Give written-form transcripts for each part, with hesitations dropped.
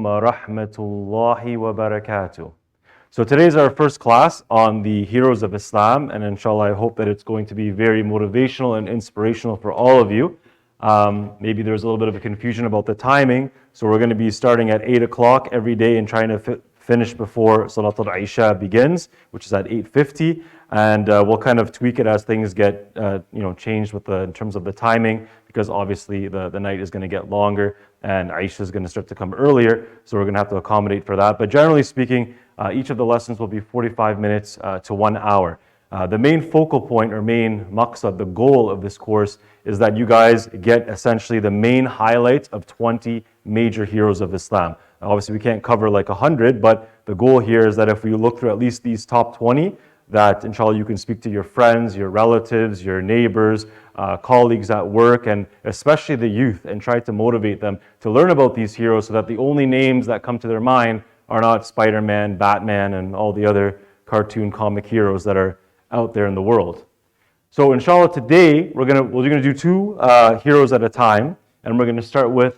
wa rahmatullahi wa barakatuh. So today is our first class on the Heroes of Islam, and inshallah I hope that it's going to be very motivational and inspirational for all of you. Maybe there's a little bit of a confusion about the timing, so we're going to be starting at 8 o'clock every day and trying to finish before Salatul Isha begins, which is at 8:50, and we'll kind of tweak it as things get changed in terms of the timing, because obviously the night is going to get longer and Isha is going to start to come earlier, so we're going to have to accommodate for that. But generally speaking, each of the lessons will be 45 minutes to 1 hour. The main focal point or main maqsad, the goal of this course, is that you guys get essentially the main highlights of 20 major heroes of Islam. Obviously, we can't cover like 100, but the goal here is that if we look through at least these top 20, that inshallah you can speak to your friends, your relatives, your neighbors, colleagues at work, and especially the youth, and try to motivate them to learn about these heroes so that the only names that come to their mind are not Spider-Man, Batman, and all the other cartoon comic heroes that are out there in the world. So inshallah today we're gonna do two heroes at a time, and we're gonna start with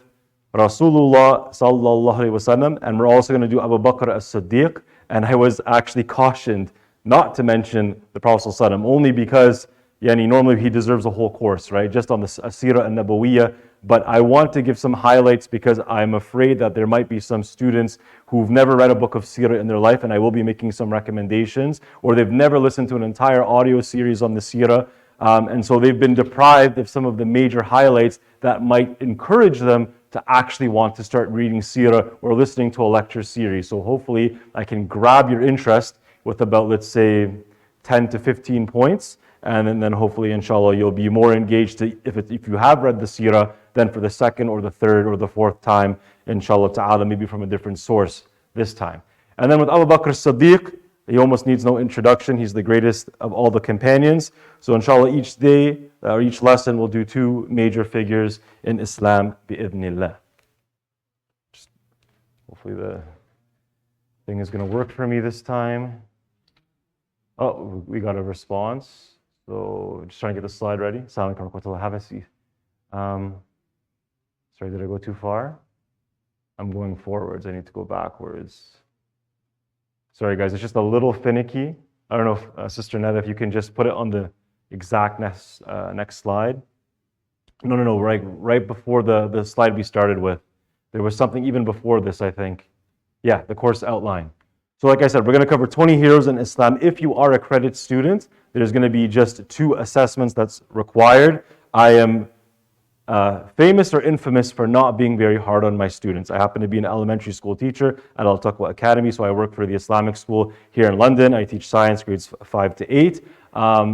Rasulullah sallallahu alaihi wasallam, and we're also gonna do Abu Bakr as-Siddiq. And I was actually cautioned not to mention the Prophet sallallahu alaihi wasallam, only because normally he deserves a whole course, right? Just on the Asira and Nabawiyya. But I want to give some highlights because I'm afraid that there might be some students who've never read a book of Sirah in their life, and I will be making some recommendations, or they've never listened to an entire audio series on the Sirah, and so they've been deprived of some of the major highlights that might encourage them to actually want to start reading Sirah or listening to a lecture series. So hopefully I can grab your interest with about, let's say, 10 to 15 points, and then hopefully, inshallah, you'll be more engaged if you have read the Sirah, then for the second or the third or the fourth time, inshallah ta'ala, maybe from a different source this time. And then with Abu Bakr as-Siddiq, he almost needs no introduction. He's the greatest of all the companions. So inshallah, each day or each lesson we'll do two major figures in Islam, bi'idhnillah. Hopefully the thing is going to work for me this time. Oh, we got a response. So just trying to get the slide ready. Assalamu alaikum wa rahmatullah. Have a seat. Sorry, did I go too far? I'm going forwards. I need to go backwards. Sorry, guys, it's just a little finicky. I don't know if Sister Neda, if you can just put it on the exact next slide. No, right before the slide we started with. There was something even before this, I think. Yeah, the course outline. So like I said, we're going to cover 20 heroes in Islam. If you are a credit student, there's going to be just 2 assessments that's required. I am famous or infamous for not being very hard on my students. I happen to be an elementary school teacher at Al Taqwa Academy, so I work for the Islamic school here in London. I teach science grades 5 to 8.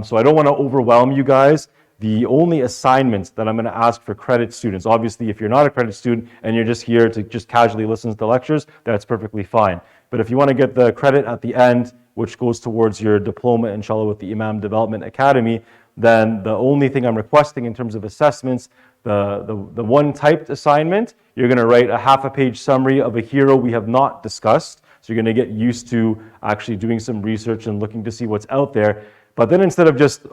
So I don't want to overwhelm you guys. The only assignments that I'm going to ask for credit students, obviously if you're not a credit student and you're just here to just casually listen to the lectures, that's perfectly fine. But if you want to get the credit at the end, which goes towards your diploma, inshallah, with the Imam Development Academy, then the only thing I'm requesting in terms of assessments, the one typed assignment, you're going to write a half a page summary of a hero we have not discussed. So you're going to get used to actually doing some research and looking to see what's out there. But then instead of just,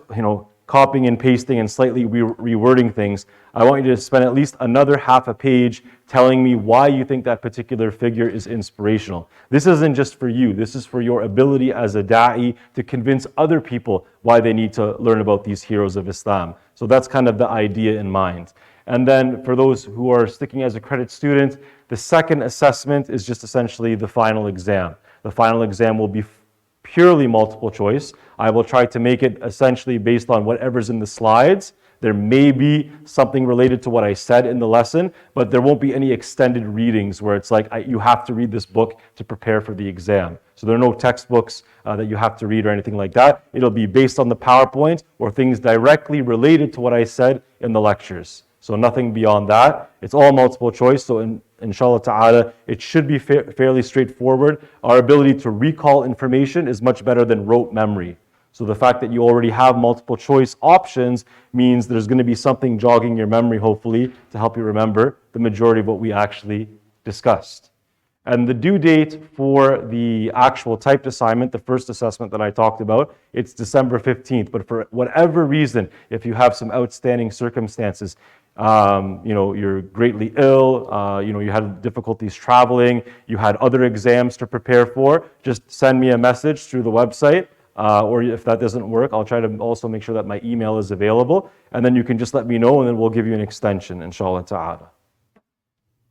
copying and pasting and slightly rewording things, I want you to spend at least another half a page telling me why you think that particular figure is inspirational. This isn't just for you. This is for your ability as a da'i to convince other people why they need to learn about these heroes of Islam. So that's kind of the idea in mind. And then for those who are sticking as a credit student, the second assessment is just essentially the final exam. The final exam will be purely multiple choice. I will try to make it essentially based on whatever's in the slides. There may be something related to what I said in the lesson, but there won't be any extended readings where it's like you have to read this book to prepare for the exam. So there are no textbooks that you have to read or anything like that. It'll be based on the PowerPoint or things directly related to what I said in the lectures. So nothing beyond that. It's all multiple choice. So inshallah ta'ala, it should be fairly straightforward. Our ability to recall information is much better than rote memory. So the fact that you already have multiple choice options means there's going to be something jogging your memory, hopefully, to help you remember the majority of what we actually discussed. And the due date for the actual typed assignment, the first assessment that I talked about, it's December 15th. But for whatever reason, if you have some outstanding circumstances, you're greatly ill, you had difficulties traveling, you had other exams to prepare for, just send me a message through the website. Or if that doesn't work, I'll try to also make sure that my email is available. And then you can just let me know, and then we'll give you an extension, inshallah ta'ala.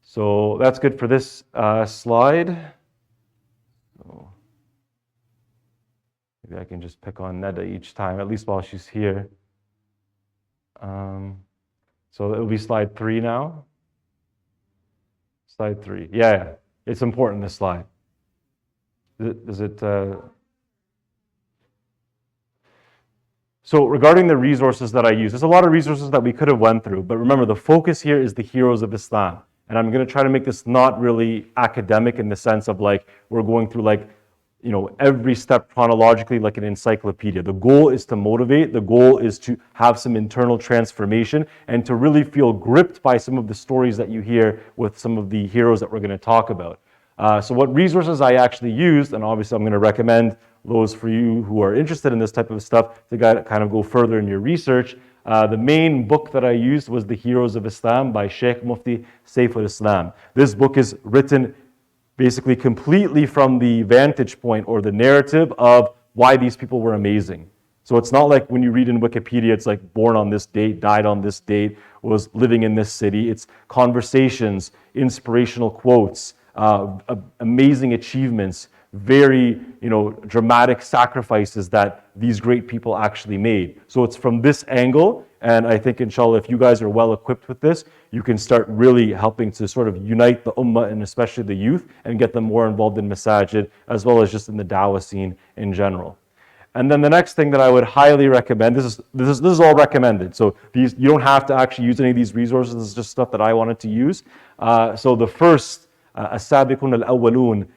So that's good for this slide. So maybe I can just pick on Neda each time, at least while she's here. So it'll be slide 3 now. Slide 3. Yeah, it's important, this slide. So regarding the resources that I use, there's a lot of resources that we could have went through, but remember the focus here is the heroes of Islam. And I'm going to try to make this not really academic in the sense of like we're going through like, every step chronologically like an encyclopedia. The goal is to motivate, the goal is to have some internal transformation and to really feel gripped by some of the stories that you hear with some of the heroes that we're going to talk about. So what resources I actually used, and obviously I'm going to recommend those for you who are interested in this type of stuff to kind of go further in your research. The main book that I used was The Heroes of Islam by Sheikh Mufti Saif al-Islam. This book is written basically completely from the vantage point or the narrative of why these people were amazing. So it's not like when you read in Wikipedia, it's like born on this date, died on this date, was living in this city. It's conversations, inspirational quotes, amazing achievements, very dramatic sacrifices that these great people actually made. So it's from this angle, and I think inshallah if you guys are well equipped with this, you can start really helping to sort of unite the ummah and especially the youth and get them more involved in masajid as well as just in the dawah scene in general. And then the next thing that I would highly recommend, this is all recommended, so you don't have to actually use any of these resources, this is just stuff that I wanted to use. So the first, As-Sabiqun al-Awwalun,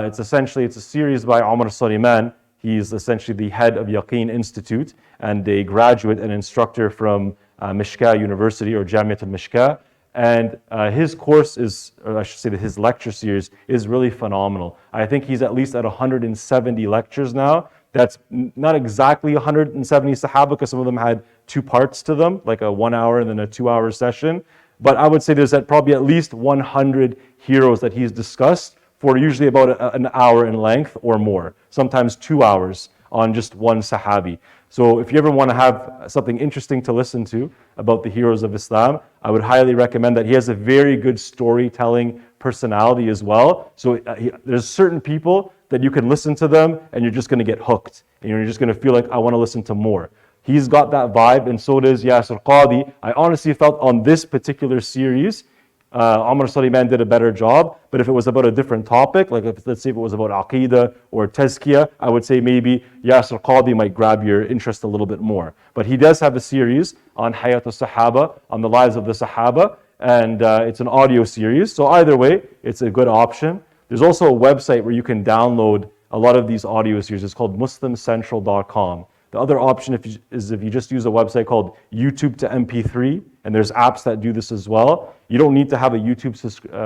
it's a series by Omar Suleiman. He's essentially the head of Yaqeen Institute and a graduate and instructor from Mishka University or Jamiat al-Mishka. And his course is, or I should say that his lecture series is really phenomenal. I think he's at least at 170 lectures now. That's not exactly 170 Sahaba because some of them had 2 parts to them, like a 1 hour and then a 2-hour session. But I would say there's probably at least 100 heroes that he's discussed for usually about an hour in length or more, sometimes 2 hours on just one Sahabi. So if you ever want to have something interesting to listen to about the heroes of Islam, I would highly recommend that. He has a very good storytelling personality as well. So there's certain people that you can listen to them and you're just going to get hooked. And you're just going to feel like, I want to listen to more. He's got that vibe, and so does Yasir Qadi. I honestly felt on this particular series, Omar Suleiman did a better job, but if it was about a different topic, like let's say if it was about Aqidah or Tazkiyah, I would say maybe Yasir Qadi might grab your interest a little bit more. But he does have a series on Hayat al-Sahaba, on the lives of the Sahaba, and it's an audio series, so either way, it's a good option. There's also a website where you can download a lot of these audio series. It's called muslimcentral.com. The other option is if you just use a website called YouTube to MP3, and there's apps that do this as well. You don't need to have a YouTube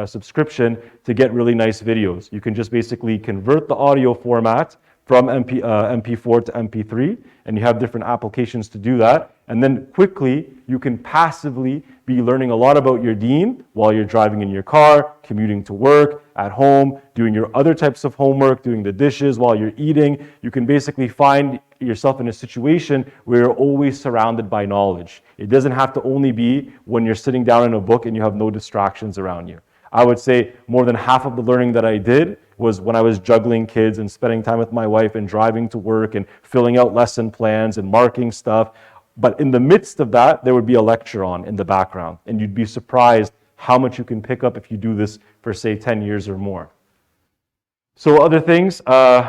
subscription to get really nice videos. You can just basically convert the audio format from MP4 to MP3, and you have different applications to do that. And then quickly, you can passively be learning a lot about your deen while you're driving in your car, commuting to work, at home, doing your other types of homework, doing the dishes while you're eating. You can basically find yourself in a situation where you're always surrounded by knowledge. It doesn't have to only be when you're sitting down in a book and you have no distractions around you. I would say more than half of the learning that I did was when I was juggling kids and spending time with my wife and driving to work and filling out lesson plans and marking stuff. But in the midst of that, there would be a lecture on in the background, and you'd be surprised how much you can pick up if you do this for, say, 10 years or more. So other things,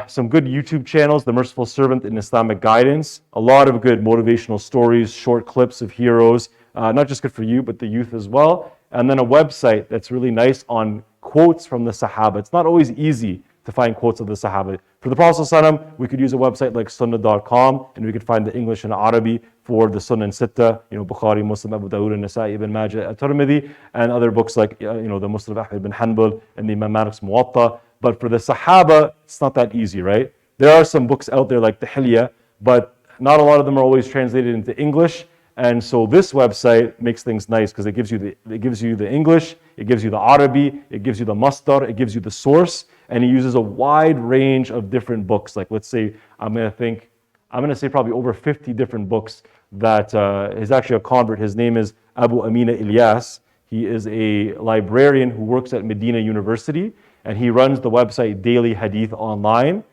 some good YouTube channels, The Merciful Servant in Islamic Guidance, a lot of good motivational stories, short clips of heroes, not just good for you, but the youth as well. And then a website that's really nice on quotes from the Sahaba. It's not always easy to find quotes of the Sahaba. For the Prophet ﷺ, we could use a website like sunnah.com, and we could find the English and Arabic for the Sunan Sitta, Bukhari, Muslim, Abu Dawud, and Nasa'i, Ibn Majah, At-Tirmidhi, and other books like the Muslim Ahmad bin Hanbal and the Imam Malik's Muwatta. But for the Sahaba, it's not that easy, right? There are some books out there like the Hilya, but not a lot of them are always translated into English. And so this website makes things nice because it gives you the English, it gives you the Arabi, it gives you the masdar, it gives you the source, and he uses a wide range of different books. Like let's say, I'm going to say probably over 50 different books that is actually a convert. His name is Abu Amina Ilyas. He is a librarian who works at Medina University, and he runs the website Daily Hadith Online.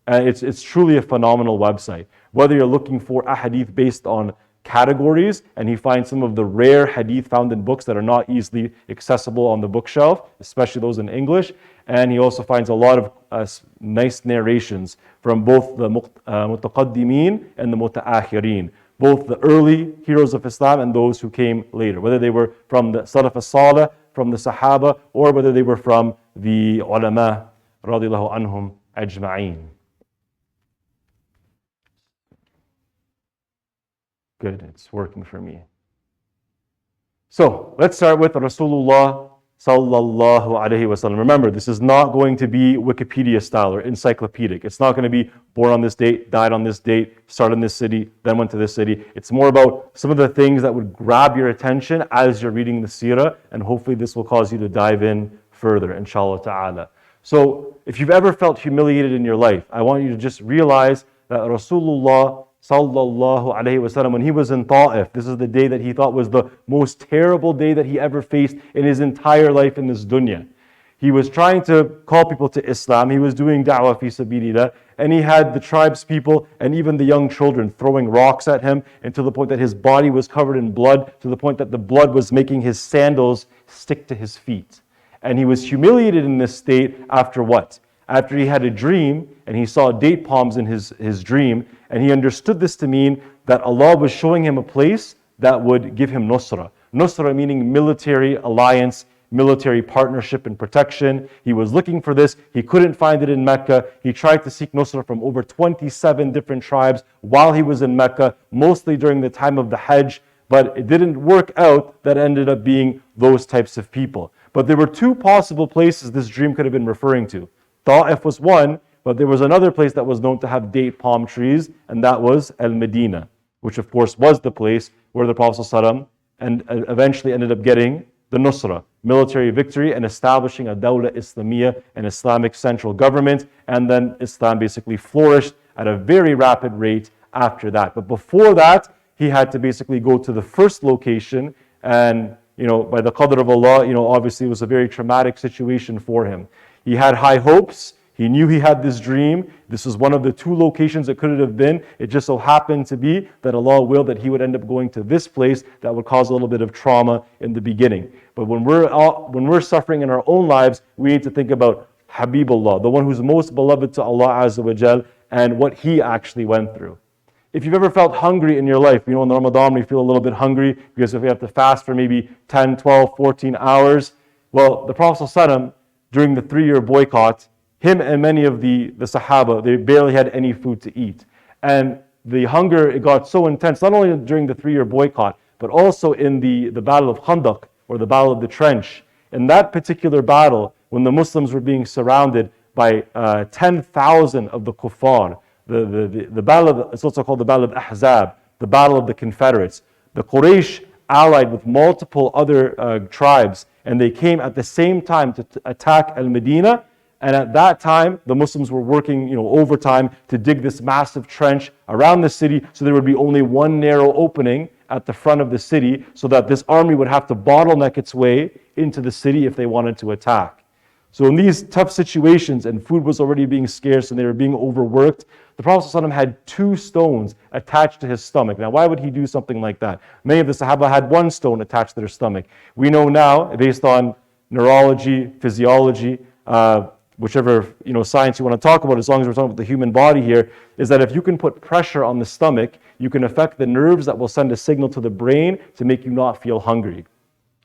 And it's truly a phenomenal website. Whether you're looking for a hadith based on categories, and he finds some of the rare hadith found in books that are not easily accessible on the bookshelf, especially those in English. And he also finds a lot of nice narrations from both the mutaqaddimin and the mutaakhirin, both the early heroes of Islam and those who came later, whether they were from the Salaf as-Salih, from the Sahaba, or whether they were from the ulama, radiyallahu anhum ajma'een. Good, it's working for me. So let's start with Rasulullah sallallahu alaihi wasallam. Remember, this is not going to be Wikipedia style or encyclopedic. It's not going to be born on this date, died on this date, started in this city, then went to this city. It's more about some of the things that would grab your attention as you're reading the seerah, and hopefully this will cause you to dive in further, inshallah ta'ala. So if you've ever felt humiliated in your life, I want you to just realize that Rasulullah sallallahu alaihi wasallam, when he was in Ta'if, this is the day that he thought was the most terrible day that he ever faced in his entire life in this dunya. He was trying to call people to Islam. He was doing da'wah fi sabilillah, and he had the tribes people and even the young children throwing rocks at him, and to the point that his body was covered in blood, to the point that the blood was making his sandals stick to his feet. And he was humiliated in this state after what? After he had a dream and he saw date palms in his dream, and he understood this to mean that Allah was showing him a place that would give him nusra. Nusra meaning military alliance, military partnership and protection. He was looking for this. He couldn't find it in Mecca. He tried to seek nusra from over 27 different tribes while he was in Mecca, mostly during the time of the Hajj, but it didn't work out. That ended up being those types of people. But there were two possible places this dream could have been referring to. Ta'if was one, but there was another place that was known to have date palm trees, and that was Al-Medina, which of course was the place where the Prophet ﷺ and eventually ended up getting the Nusra, military victory, and establishing a Dawla Islamiyya, an Islamic central government, and then Islam basically flourished at a very rapid rate after that. But before that, he had to basically go to the first location, and by the qadr of Allah, obviously it was a very traumatic situation for him. He had high hopes. He knew he had this dream. This was one of the two locations it could have been. It just so happened to be that Allah willed that he would end up going to this place that would cause a little bit of trauma in the beginning. But when we're suffering in our own lives, we need to think about Habibullah, the one who's most beloved to Allah Azza wa Jal, and what he actually went through. If you've ever felt hungry in your life, in Ramadan we feel a little bit hungry because if we have to fast for maybe 10, 12, 14 hours, well, the Prophet ﷺ, during the 3-year boycott, him and many of the Sahaba, they barely had any food to eat. And the hunger, it got so intense, not only during the 3-year boycott, but also in the Battle of Khandaq, or the Battle of the Trench. In that particular battle, when the Muslims were being surrounded by 10,000 of the kuffar, the battle it's also called the Battle of Ahzab, the Battle of the Confederates. The Quraysh allied with multiple other tribes, and they came at the same time to attack Al-Medina. And at that time, the Muslims were working overtime to dig this massive trench around the city, so there would be only one narrow opening at the front of the city, so that this army would have to bottleneck its way into the city if they wanted to attack. So in these tough situations, and food was already being scarce and they were being overworked, the Prophet ﷺ had 2 stones attached to his stomach. Now, why would he do something like that? Many of the Sahaba had 1 stone attached to their stomach. We know now, based on neurology, physiology, whichever science you want to talk about, as long as we're talking about the human body here, is that if you can put pressure on the stomach, you can affect the nerves that will send a signal to the brain to make you not feel hungry.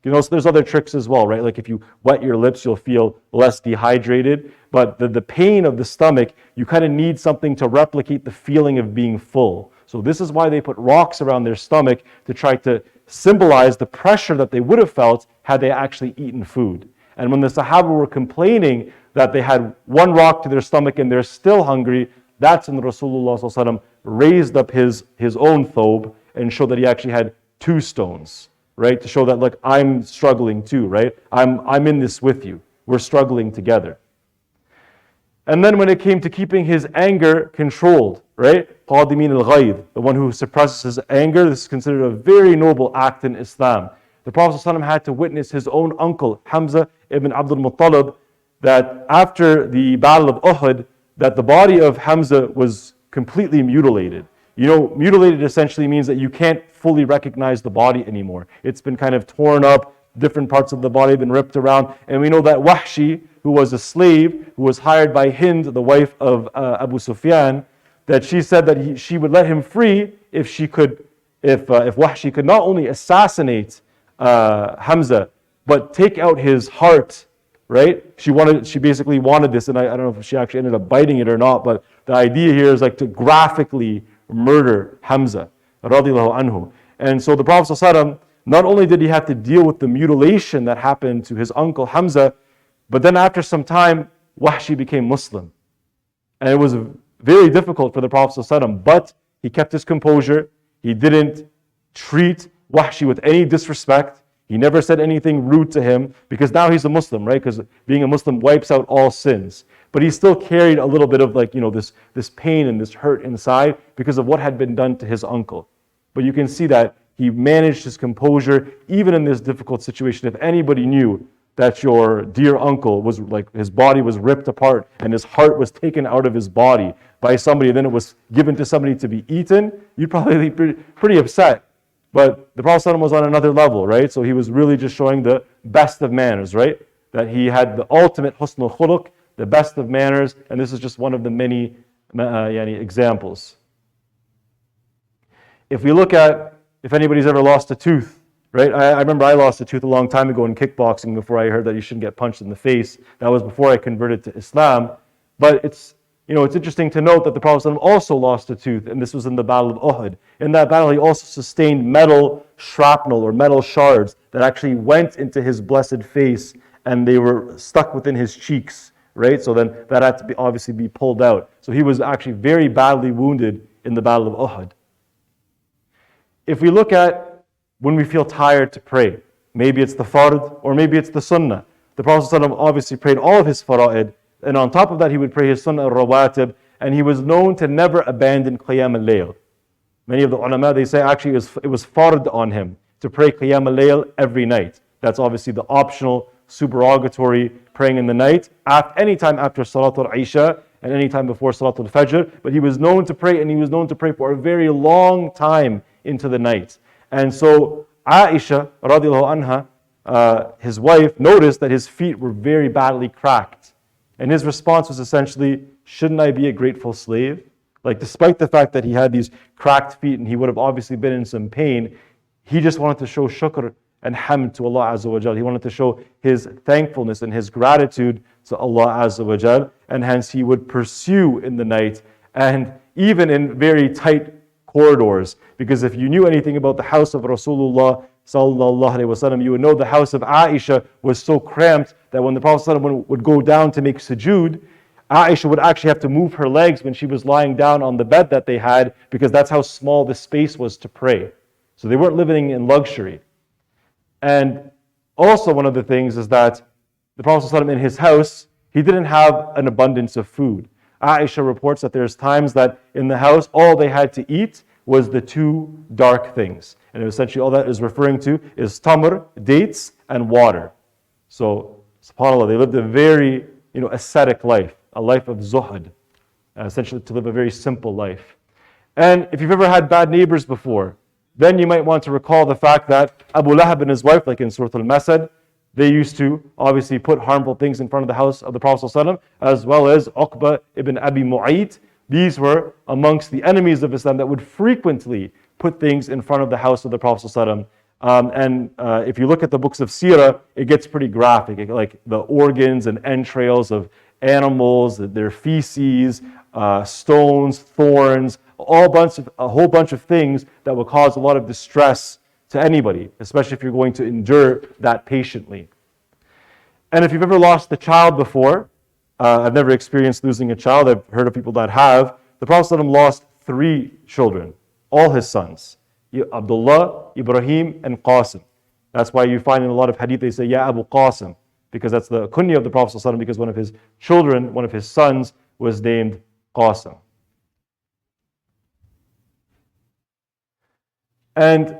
So there's other tricks as well, right? Like if you wet your lips, you'll feel less dehydrated. But the pain of the stomach, you kind of need something to replicate the feeling of being full. So this is why they put rocks around their stomach, to try to symbolize the pressure that they would have felt had they actually eaten food. And when the Sahaba were complaining that they had 1 rock to their stomach and they're still hungry, that's when Rasulullah ﷺ raised up his own thobe and showed that he actually had 2 stones, right? To show that, look, I'm struggling too, right? I'm in this with you. We're struggling together. And then when it came to keeping his anger controlled, right? قَادِمِينَ الْغَيْظِ, the one who suppresses his anger, this is considered a very noble act in Islam. The Prophet ﷺ had to witness his own uncle, Hamza ibn Abdul Muttalib, that after the Battle of Uhud, that the body of Hamza was completely mutilated. You know, mutilated essentially means that you can't fully recognize the body anymore. It's been kind of torn up, different parts of the body have been ripped around. And we know that Wahshi, who was a slave, who was hired by Hind, the wife of Abu Sufyan, that she said that she would let him free if Wahshi could not only assassinate Hamza, but take out his heart, right? She basically wanted this, and I don't know if she actually ended up biting it or not, but the idea here is like to graphically murder Hamza, radiallahu anhu. And so the Prophet ﷺ, not only did he have to deal with the mutilation that happened to his uncle Hamza, but then after some time, Wahshi became Muslim. And it was very difficult for the Prophet ﷺ, but he kept his composure. He didn't treat Wahshi with any disrespect. He never said anything rude to him, because now he's a Muslim, right? Because being a Muslim wipes out all sins. But he still carried a little bit of this pain and this hurt inside because of what had been done to his uncle. But you can see that he managed his composure even in this difficult situation. If anybody knew that your dear uncle was like, his body was ripped apart and his heart was taken out of his body by somebody, and then it was given to somebody to be eaten, you'd probably be pretty upset. But the Prophet ﷺ was on another level, right? So he was really just showing the best of manners, right? That he had the ultimate husnul khuluq, the best of manners, and this is just one of the many examples. If we look at, if anybody's ever lost a tooth, right? I remember I lost a tooth a long time ago in kickboxing before I heard that you shouldn't get punched in the face. That was before I converted to Islam. But it's interesting to note that the Prophet ﷺ also lost a tooth, and this was in the Battle of Uhud. In that battle, he also sustained metal shrapnel or metal shards that actually went into his blessed face, and they were stuck within his cheeks, right? So then that had to obviously be pulled out. So he was actually very badly wounded in the Battle of Uhud. If we look at when we feel tired to pray, maybe it's the fard or maybe it's the sunnah. The Prophet ﷺ obviously prayed all of his fara'id, and on top of that he would pray his sunnah al-rawatib, and he was known to never abandon qiyam al-layl. Many of the ulama, they say actually it was fard on him to pray qiyam al-layl every night. That's obviously the optional supererogatory praying in the night, any time after Salatul Isha and any time before Salatul Fajr. But he was known to pray, and he was known to pray for a very long time into the night. And so Aisha, radiallahu anha, his wife, noticed that his feet were very badly cracked. And his response was essentially, shouldn't I be a grateful slave? Like, despite the fact that he had these cracked feet and he would have obviously been in some pain, he just wanted to show shukr and hamd to Allah Azza wa Jal. He wanted to show his thankfulness and his gratitude to Allah Azza wa Jal, and hence he would pursue in the night, and even in very tight corridors. Because if you knew anything about the house of Rasulullah sallallahu alaihi wasallam, you would know the house of Aisha was so cramped that when the Prophet sallallahu alaihi wasallam would go down to make sujood, Aisha would actually have to move her legs when she was lying down on the bed that they had, because that's how small the space was to pray. So they weren't living in luxury. And also one of the things is that the Prophet ﷺ in his house, he didn't have an abundance of food. Aisha reports that there's times that in the house, all they had to eat was the 2 dark things. And essentially all that is referring to is tamr, dates, and water. So, subhanAllah, they lived a very ascetic life, a life of zuhd, essentially to live a very simple life. And if you've ever had bad neighbors before, then you might want to recall the fact that Abu Lahab and his wife, like in Surah Al-Masad, they used to obviously put harmful things in front of the house of the Prophet ﷺ, as well as Uqba ibn Abi Mu'ayt. These were amongst the enemies of Islam that would frequently put things in front of the house of the Prophet ﷺ. And if you look at the books of Seerah, it gets pretty graphic, like the organs and entrails of animals, their feces, stones, thorns, a whole bunch of things that will cause a lot of distress to anybody, especially if you're going to endure that patiently. And if you've ever lost a child before, I've never experienced losing a child, I've heard of people that have, the Prophet ﷺ lost 3 children, all his sons. Abdullah, Ibrahim, and Qasim. That's why you find in a lot of hadith they say, Ya Abu Qasim, because that's the kunya of the Prophet ﷺ, because one of his children, one of his sons, was named Qasim. And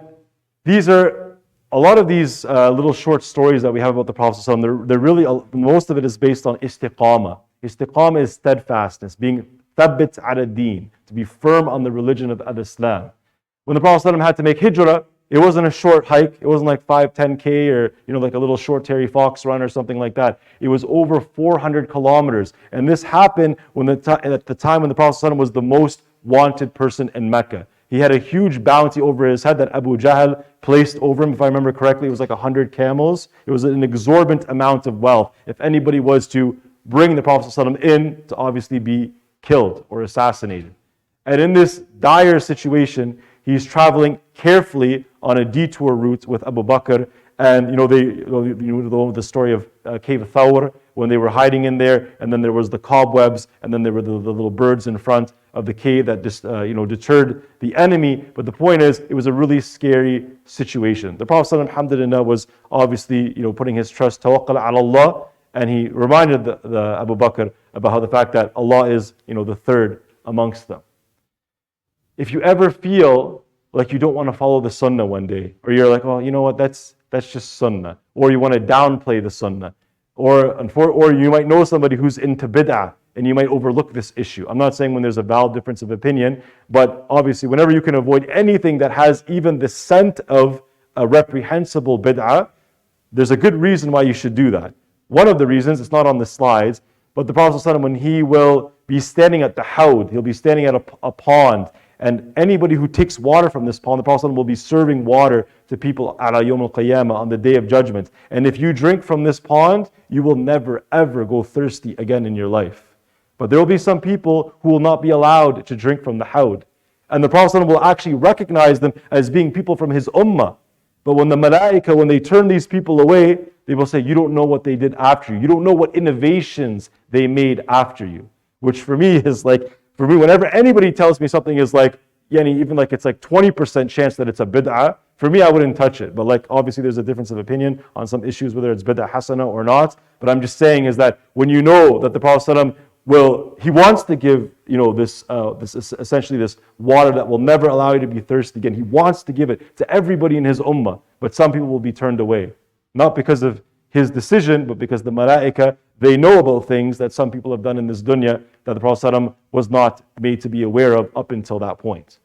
these are, a lot of these little short stories that we have about the Prophet ﷺ, they're really, most of it is based on istiqamah. Istiqamah is steadfastness, being thabbit ala deen, to be firm on the religion of Islam. When the Prophet ﷺ had to make hijrah, it wasn't a short hike. It wasn't like 5-10K or like a little short Terry Fox run or something like that. It was over 400 kilometers. And this happened at the time when the Prophet ﷺ was the most wanted person in Mecca. He had a huge bounty over his head that Abu Jahl placed over him. If I remember correctly, it was like 100 camels. It was an exorbitant amount of wealth. If anybody was to bring the Prophet ﷺ in to obviously be killed or assassinated. And in this dire situation, he's traveling carefully on a detour route with Abu Bakr. And the story of Cave of Thawr, when they were hiding in there, and then there was the cobwebs, and then there were the little birds in front of the cave that deterred the enemy. But the point is, it was a really scary situation. The Prophet ﷺ, alhamdulillah, was obviously putting his trust, tawakkal ala Allah, and he reminded the Abu Bakr about how the fact that Allah is the third amongst them. If you ever feel like you don't want to follow the sunnah one day, or you're like, oh, you know what, that's just sunnah, or you want to downplay the sunnah, or you might know somebody who's into bid'ah, and you might overlook this issue. I'm not saying when there's a valid difference of opinion, but obviously whenever you can avoid anything that has even the scent of a reprehensible bid'ah, there's a good reason why you should do that. One of the reasons, it's not on the slides, but the Prophet ﷺ, when he will be standing at the hawd, he'll be standing at a pond, and anybody who takes water from this pond, the Prophet ﷺ will be serving water to people ala yawm al-qiyamah, on the day of judgment. And if you drink from this pond, you will never ever go thirsty again in your life. But there will be some people who will not be allowed to drink from the hawd. And the Prophet ﷺ will actually recognize them as being people from his ummah. But when the malaika, when they turn these people away, they will say, you don't know what they did after you. You don't know what innovations they made after you. Which for me is like, whenever anybody tells me something is like, even like it's like 20% chance that it's a bid'ah, for me I wouldn't touch it. But like obviously there's a difference of opinion on some issues, whether it's bid'ah hasana or not. But I'm just saying is that when you know that the Prophet ﷺ he wants to give this essentially this water that will never allow you to be thirsty again. He wants to give it to everybody in his ummah, but some people will be turned away. Not because of his decision, but because the malaika, they know about things that some people have done in this dunya that the Prophet ﷺ was not made to be aware of up until that point.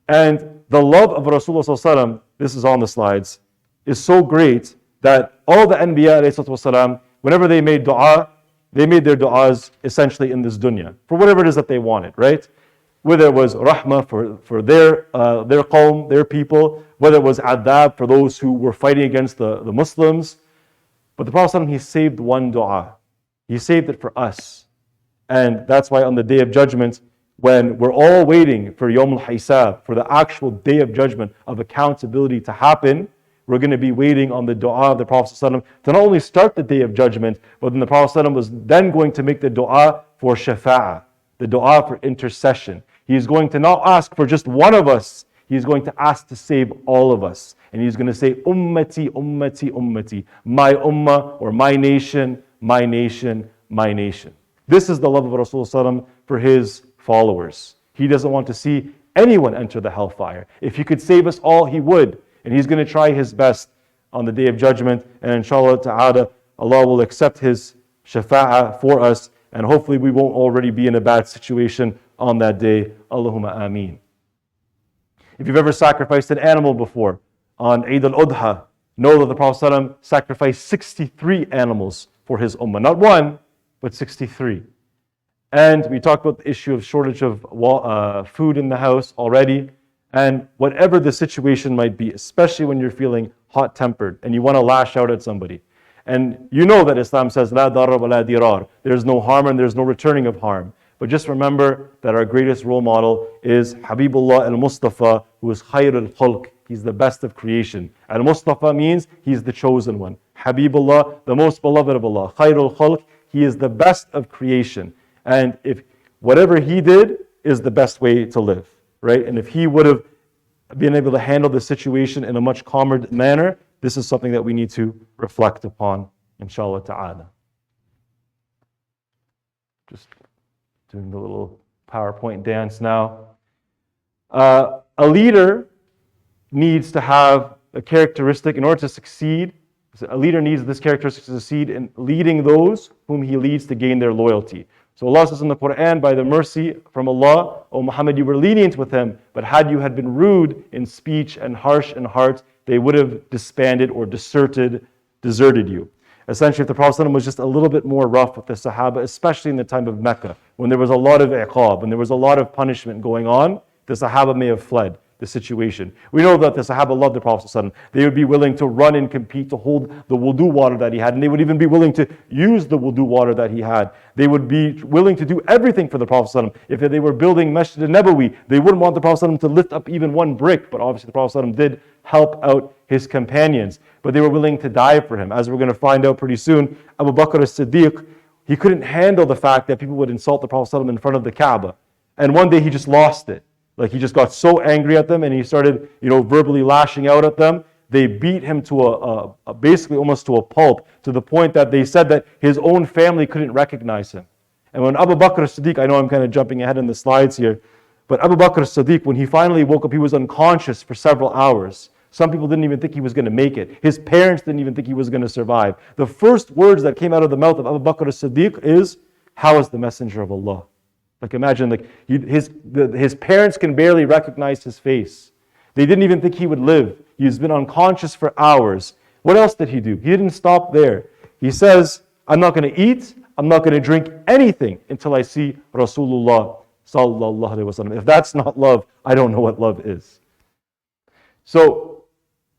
And the love of Rasulullah ﷺ, this is on the slides, is so great that all the Anbiya ﷺ, whenever they made dua, they made their du'as essentially in this dunya, for whatever it is that they wanted, right? Whether it was rahmah for their qawm, their people, whether it was adab for those who were fighting against the Muslims. But the Prophet ﷺ, he saved one dua. He saved it for us. And that's why on the Day of Judgment, when we're all waiting for Yawm al-Hisab, for the actual Day of Judgment of accountability to happen, we're going to be waiting on the dua of the Prophet ﷺ to not only start the Day of Judgment, but then the Prophet ﷺ was then going to make the dua for shafa'ah, the dua for intercession. He's going to not ask for just one of us, he's going to ask to save all of us. And he's going to say, Ummati, Ummati, Ummati, my ummah, or my nation, my nation, my nation. This is the love of Rasulullah ﷺ for his followers. He doesn't want to see anyone enter the hellfire. If he could save us all, he would. And he's going to try his best on the Day of Judgment. And inshallah ta'ala, Allah will accept his shafa'ah for us. And hopefully we won't already be in a bad situation on that day. Allahumma ameen. If you've ever sacrificed an animal before, on Eid al-Adha, know that the Prophet ﷺ sacrificed 63 animals for his ummah. Not one, but 63. And we talked about the issue of shortage of food in the house already. And whatever the situation might be, especially when you're feeling hot-tempered and you want to lash out at somebody. And you know that Islam says, La darra wa la dirar. There's no harm and there's no returning of harm. But just remember that our greatest role model is Habibullah al-Mustafa, who is Khayr al-Khulq. He's the best of creation. Al-Mustafa means he's the chosen one. Habibullah, the most beloved of Allah. Khayr al-Khulq, he is the best of creation. And if whatever he did is the best way to live. Right? And if he would have being able to handle the situation in a much calmer manner, this is something that we need to reflect upon, inshallah ta'ala. Just doing the little PowerPoint dance now. A leader needs to have a characteristic in order to succeed. A leader needs this characteristic to succeed in leading those whom he leads to gain their loyalty. So Allah says in the Quran, by the mercy from Allah, O Muhammad, you were lenient with them, but had you had been rude in speech and harsh in heart, they would have disbanded or deserted you. Essentially, if the Prophet was just a little bit more rough with the Sahaba, especially in the time of Mecca, when there was a lot of iqab, when there was a lot of punishment going on, the Sahaba may have fled the situation. We know that the Sahaba loved the Prophet. They would be willing to run and compete to hold the wudu water that he had, and they would even be willing to use the wudu water that he had. They would be willing to do everything for the Prophet. If they were building Masjid al-Nabawi, they wouldn't want the Prophet to lift up even one brick, but obviously the Prophet did help out his companions, but they were willing to die for him. As we're going to find out pretty soon, Abu Bakr as-Siddiq, he couldn't handle the fact that people would insult the Prophet in front of the Kaaba. And one day he just lost it. Like he just got so angry at them and he started, verbally lashing out at them. They beat him to basically almost to a pulp, to the point that they said that his own family couldn't recognize him. And when Abu Bakr as-Siddiq, I know I'm kind of jumping ahead in the slides here, but Abu Bakr as-Siddiq, when he finally woke up, he was unconscious for several hours. Some people didn't even think he was going to make it. His parents didn't even think he was going to survive. The first words that came out of the mouth of Abu Bakr as-Siddiq is, "How is the messenger of Allah?" Like imagine, his parents can barely recognize his face. They didn't even think he would live. He's been unconscious for hours. What else did he do? He didn't stop there. He says, "I'm not going to eat, I'm not going to drink anything until I see Rasulullah sallallahu alaihi wasallam." If that's not love, I don't know what love is.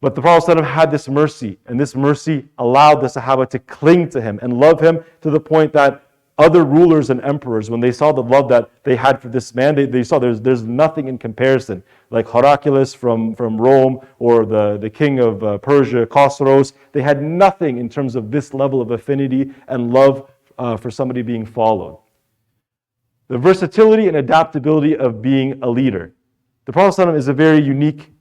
But the Prophet had this mercy, and this mercy allowed the Sahaba to cling to him and love him to the point that other rulers and emperors, when they saw the love that they had for this man, they saw there's nothing in comparison. Like Heraclius from Rome, or the king of Persia, Khosroes, they had nothing in terms of this level of affinity and love for somebody being followed. The versatility and adaptability of being a leader. The Prophet is a very unique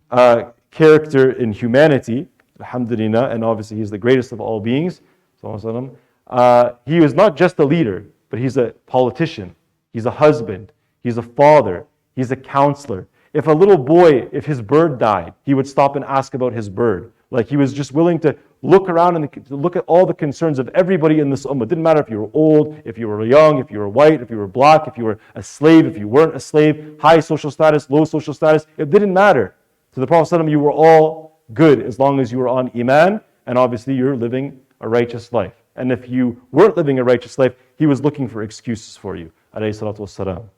character in humanity, alhamdulillah, and obviously he's the greatest of all beings. He was not just a leader, but he's a politician, he's a husband, he's a father, he's a counselor. If a little boy, if his bird died, he would stop and ask about his bird. Like he was just willing to look around and look at all the concerns of everybody in this ummah. It didn't matter if you were old, if you were young, if you were white, if you were black, if you were a slave, if you weren't a slave, high social status, low social status. It didn't matter. To the Prophet ﷺ, you were all good as long as you were on Iman, and obviously you're living a righteous life. And if you weren't living a righteous life, he was looking for excuses for you. Alayhi salatu wassalam.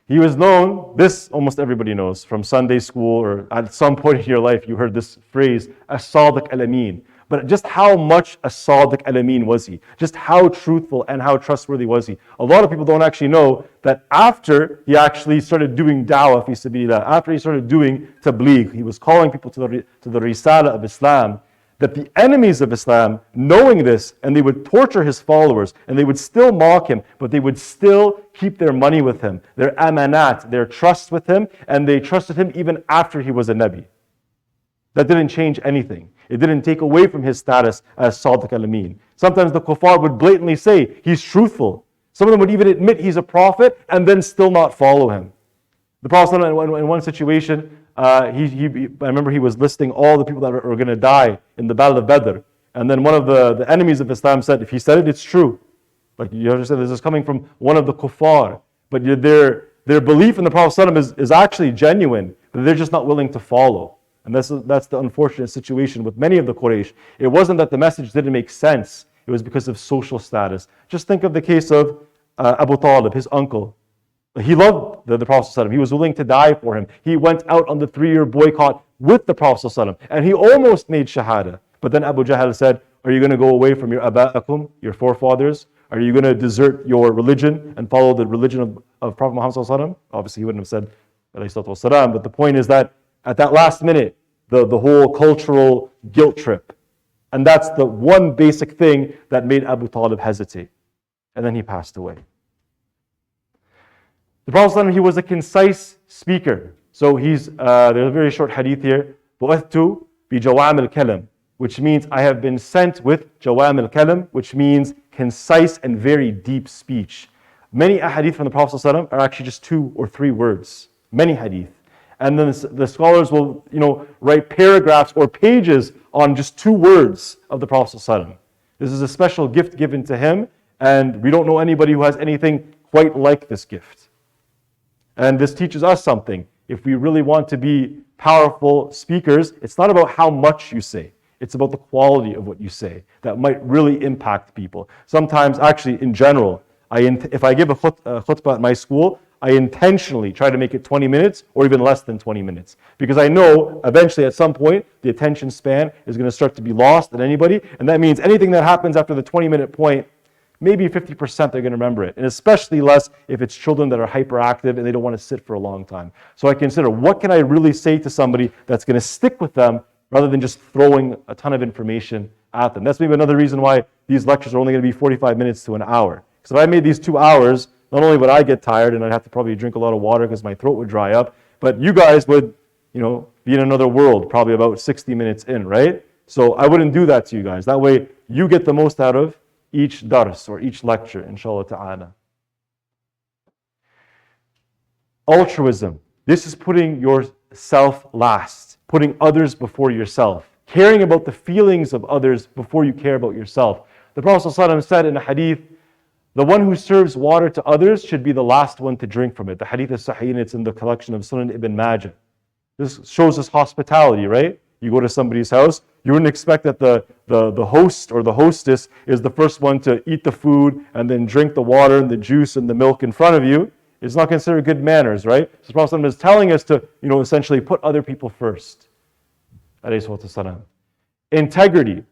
He was known, this almost everybody knows, from Sunday school, or at some point in your life you heard this phrase, as-sadiq al-amin. But just how much as-sadiq al-amin was he? Just how truthful and how trustworthy was he? A lot of people don't actually know that after he actually started doing da'wah fi sabilillah, after he started doing tabligh, he was calling people to the risala of Islam, that the enemies of Islam, knowing this, and they would torture his followers, and they would still mock him, but they would still keep their money with him, their amanat, their trust with him, and they trusted him even after he was a Nabi. That didn't change anything. It didn't take away from his status as Sadiq al-Amin. Sometimes the kuffar would blatantly say, he's truthful. Some of them would even admit he's a prophet and then still not follow him. The Prophet in one situation, I remember he was listing all the people that were going to die in the Battle of Badr. And then one of the enemies of Islam said, if he said it, it's true. Like you understand, this is coming from one of the kuffar. But their belief in the Prophet is actually genuine, but they're just not willing to follow. And that's the unfortunate situation with many of the Quraysh. It wasn't that the message didn't make sense. It was because of social status. Just think of the case of Abu Talib, his uncle. He loved the Prophet ﷺ. He was willing to die for him. He went out on the 3-year boycott with the Prophet ﷺ, and he almost made shahada. But then Abu Jahl said, are you going to go away from your aba'akum, your forefathers? Are you going to desert your religion and follow the religion of Prophet Muhammad ﷺ? Obviously, he wouldn't have said, والسلام, but the point is that at that last minute, the whole cultural guilt trip. And that's the one basic thing that made Abu Talib hesitate. And then he passed away. The Prophet ﷺ, he was a concise speaker. So there's a very short hadith here. بُعِثْتُ بِجَوَامِ الْكَلَمِ, which means I have been sent with jawam al-kalam, which means concise and very deep speech. Many ahadith from the Prophet ﷺ are actually just 2 or 3 words. Many hadith. And then the scholars will, write paragraphs or pages on just 2 words of the Prophet ﷺ. This is a special gift given to him, and we don't know anybody who has anything quite like this gift. And this teaches us something. If we really want to be powerful speakers, it's not about how much you say. It's about the quality of what you say that might really impact people. Sometimes, actually, in general, if I give a khutbah at my school, I intentionally try to make it 20 minutes or even less than 20 minutes. Because I know eventually at some point, the attention span is going to start to be lost in anybody. And that means anything that happens after the 20-minute point, maybe 50% they're going to remember it. And especially less if it's children that are hyperactive and they don't want to sit for a long time. So I consider, what can I really say to somebody that's going to stick with them rather than just throwing a ton of information at them. That's maybe another reason why these lectures are only going to be 45 minutes to an hour. Because if I made these 2 hours, not only would I get tired and I'd have to probably drink a lot of water because my throat would dry up, but you guys would, be in another world probably about 60 minutes in, right? So I wouldn't do that to you guys. That way you get the most out of each dars or each lecture, inshallah ta'ala. Altruism. This is putting yourself last, putting others before yourself, caring about the feelings of others before you care about yourself. The Prophet ﷺ said in a hadith, the one who serves water to others should be the last one to drink from it. The hadith is sahih and it's in the collection of Sunan Ibn Majah. This shows us hospitality, right? You go to somebody's house, you wouldn't expect that the host or the hostess is the first one to eat the food and then drink the water and the juice and the milk in front of you. It's not considered good manners, right? So the Prophet ﷺ is telling us to, essentially put other people first. Integrity.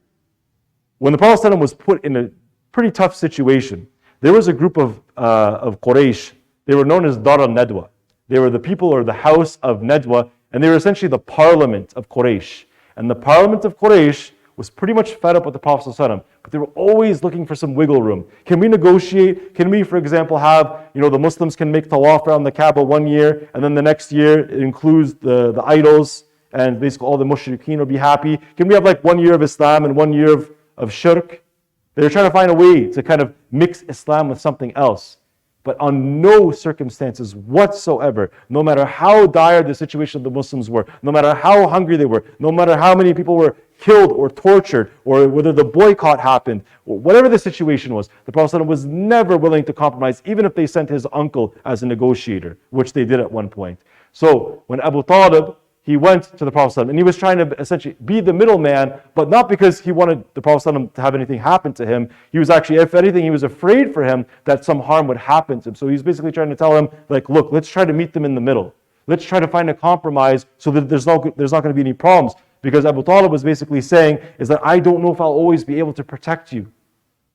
When the Prophet ﷺ was put in a pretty tough situation, there was a group of Quraysh. They were known as Dar al-Nadwa. They were the people or the house of Nadwa, and they were essentially the parliament of Quraysh. And the parliament of Quraysh was pretty much fed up with the Prophet ﷺ, but they were always looking for some wiggle room. Can we negotiate? Can we, for example, have, the Muslims can make tawaf around the Kaaba one year, and then the next year it includes the idols, and basically all the mushrikeen will be happy. Can we have like 1 year of Islam and 1 year of shirk? They're trying to find a way to kind of mix Islam with something else. But on no circumstances whatsoever, no matter how dire the situation of the Muslims were, no matter how hungry they were, no matter how many people were killed or tortured, or whether the boycott happened, or whatever the situation was, the Prophet ﷺ was never willing to compromise, even if they sent his uncle as a negotiator, which they did at one point. So when Abu Talib, he went to the Prophet ﷺ, and he was trying to essentially be the middleman, but not because he wanted the Prophet ﷺ to have anything happen to him. He was actually, if anything, he was afraid for him that some harm would happen to him. So he's basically trying to tell him, like, look, let's try to meet them in the middle. Let's try to find a compromise so that there's not going to be any problems. Because Abu Talib was basically saying, is that I don't know if I'll always be able to protect you.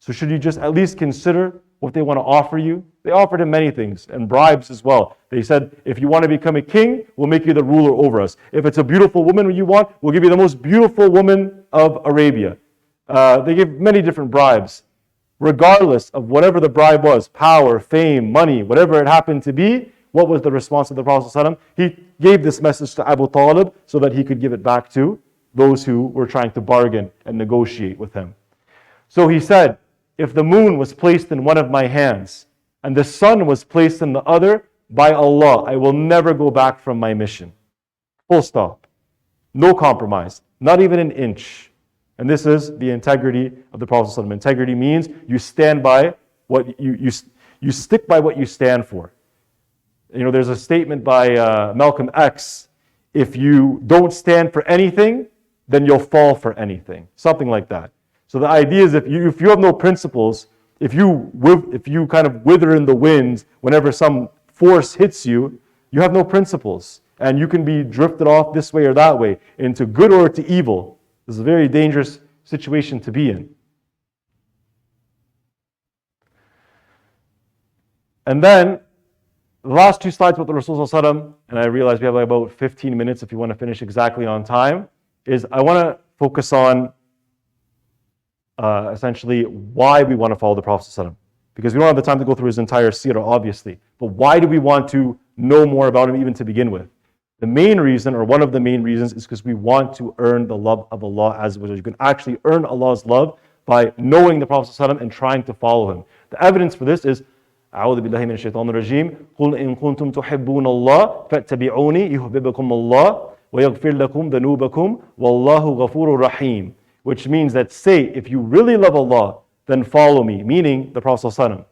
So should you just at least consider what they want to offer you? They offered him many things, and bribes as well. They said, if you want to become a king, we'll make you the ruler over us. If it's a beautiful woman you want, we'll give you the most beautiful woman of Arabia. They gave many different bribes. Regardless of whatever the bribe was, power, fame, money, whatever it happened to be, what was the response of the Prophet ﷺ? He gave this message to Abu Talib so that he could give it back to those who were trying to bargain and negotiate with him. So he said, if the moon was placed in one of my hands and the sun was placed in the other, by Allah, I will never go back from my mission. Full stop. No compromise. Not even an inch. And this is the integrity of the Prophet ﷺ. Integrity means you stand by what you stick by what you stand for. There's a statement by Malcolm X, if you don't stand for anything, then you'll fall for anything. Something like that. So the idea is if you have no principles, if you kind of wither in the wind whenever some force hits you, you have no principles. And you can be drifted off this way or that way, into good or to evil. This is a very dangerous situation to be in. And then, the last 2 slides about the Rasul ﷺ, and I realize we have like about 15 minutes if you want to finish exactly on time, is I want to focus on essentially why we want to follow the Prophet ﷺ. because we don't have the time to go through his entire seerah, obviously. But why do we want to know more about him even to begin with? The main reason, or one of the main reasons, is because we want to earn the love of Allah Azza wa Jalla. You can actually earn Allah's love by knowing the Prophet ﷺ and trying to follow him. The evidence for this is أعوذ بالله من الشيطان الرجيم قل إن كنتم تحبون الله فاتبعوني يحببكم الله ويغفر لكم ذنوبكم والله غفور رحيم, which means that say, if you really love Allah, then follow me, meaning the Prophet ﷺ,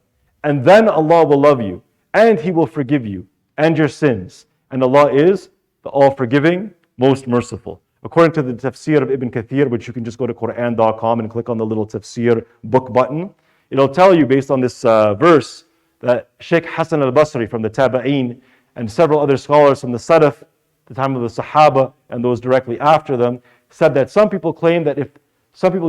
and then Allah will love you and He will forgive you and your sins, and Allah is the all-forgiving, most merciful. According to the tafsir of Ibn Kathir, which you can just go to Quran.com and click on the little tafsir book button, it'll tell you based on this verse that Sheikh Hassan al-Basri from the Tabi'een and several other scholars from the Salaf, the time of the Sahaba and those directly after them, said that some people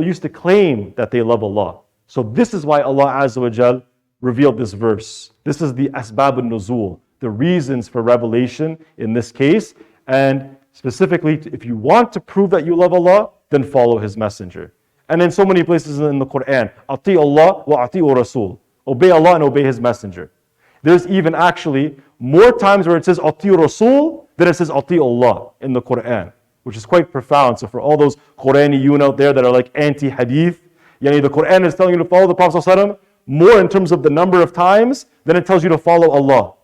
used to claim that they love Allah. So this is why Allah Azza wa Jal revealed this verse. This is the asbab al-nuzul, the reasons for revelation in this case. And specifically, if you want to prove that you love Allah, then follow His messenger. And in so many places in the Quran, ati Allah wa ati Rasul. Obey Allah and obey His messenger. There's even actually more times where it says ati Rasul than it says ati Allah in the Quran, which is quite profound. So for all those Quraniyun out there that are like anti-hadith, the Quran is telling you to follow the Prophet ﷺ more in terms of the number of times than it tells you to follow Allah.